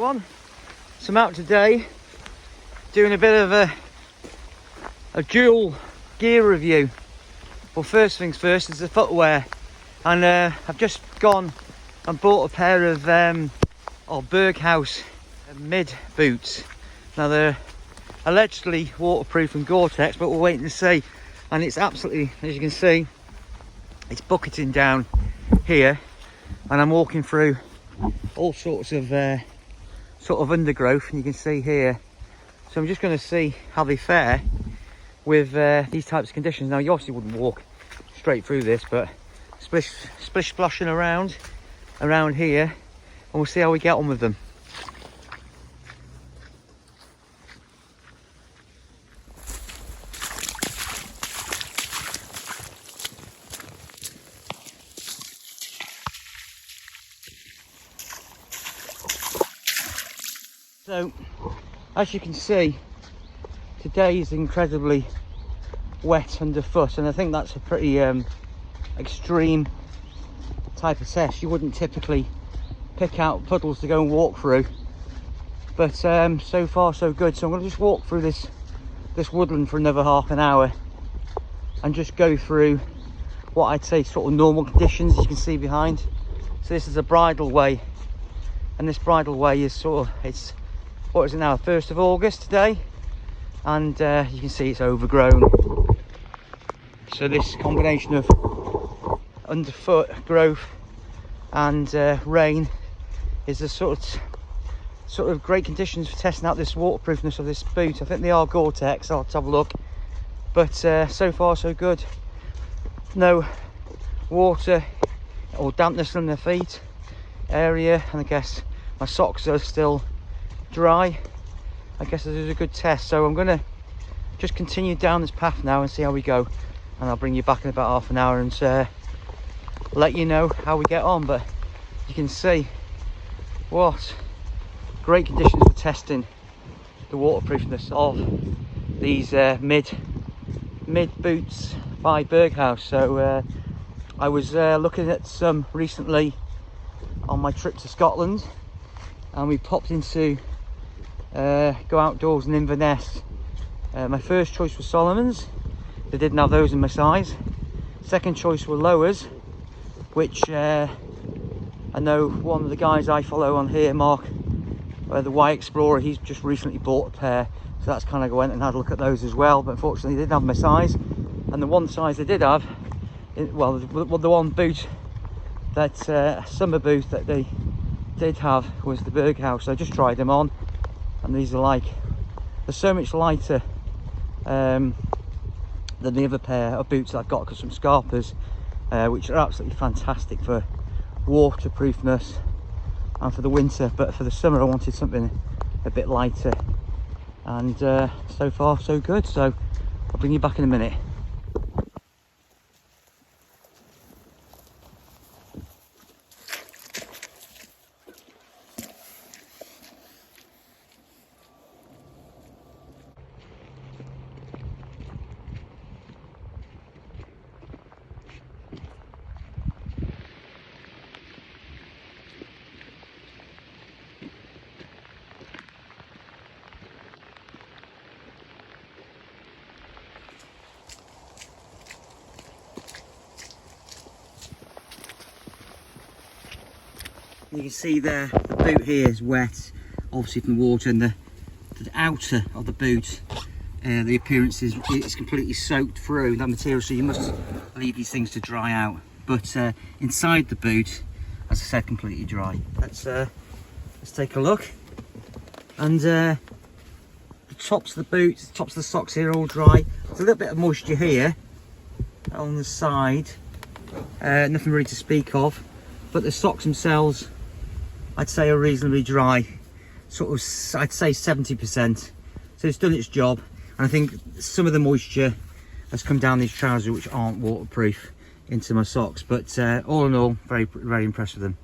everyone. So I'm out today doing a bit of a dual gear review. Well, first things first is the footwear, and I've just gone and bought a pair of Berghaus mid boots. Now they're allegedly waterproof and Goretex, but we're waiting to see. And it's absolutely, as you can see, it's bucketing down here, and I'm walking through all sorts of sort of undergrowth, and you can see here. So I'm just going to see how they fare with these types of conditions. Now you obviously wouldn't walk straight through this, but splish splashing around here, and we'll see how we get on with them. So, as you can see, today is incredibly wet underfoot, and I think that's a pretty extreme type of test. You wouldn't typically pick out puddles to go and walk through, but so far so good. So I'm going to just walk through this woodland for another half an hour and just go through what I'd say sort of normal conditions, as you can see behind. So this is a bridle way, and this bridle way is sort of, it's, what is it now, 1st of August today, and you can see it's overgrown. So this combination of underfoot growth and rain is the sort of great conditions for testing out this waterproofness of this boot. I think they are Goretex. I'll have to have a look, but so far so good. No water or dampness on the feet area, and I guess my socks are still dry. I guess this is a good test, so I'm going to just continue down this path now and see how we go, and I'll bring you back in about half an hour and let you know how we get on. But you can see what great conditions for testing the waterproofness of these mid boots by Berghaus. So I was looking at some recently on my trip to Scotland, and we popped into Go Outdoors in Inverness. My first choice was Solomon's. They didn't have those in my size. Second choice were Lowers, which I know one of the guys I follow on here, Mark, the Y Explorer, he's just recently bought a pair, so that's kind of went and had a look at those as well. But unfortunately they didn't have my size, and the one size they did have, well, the one boot that summer boot that they did have was the Berghaus. So I just tried them on, and these are like, they're so much lighter than the other pair of boots that I've got from Scarpers, which are absolutely fantastic for waterproofness and for the winter. But for the summer I wanted something a bit lighter, and so far so good. So I'll bring you back in a minute. You can see there, the boot here is wet, obviously from the water, and the outer of the boot, the appearance is it's completely soaked through that material, so you must leave these things to dry out. But inside the boot, as I said, completely dry. Let's take a look. And the tops of the boots, the tops of the socks here are all dry. There's a little bit of moisture here on the side, nothing really to speak of, but the socks themselves, I'd say, are reasonably dry, sort of, I'd say 70%. So it's done its job, and I think some of the moisture has come down these trousers, which aren't waterproof, into my socks. But all in all, very impressed with them.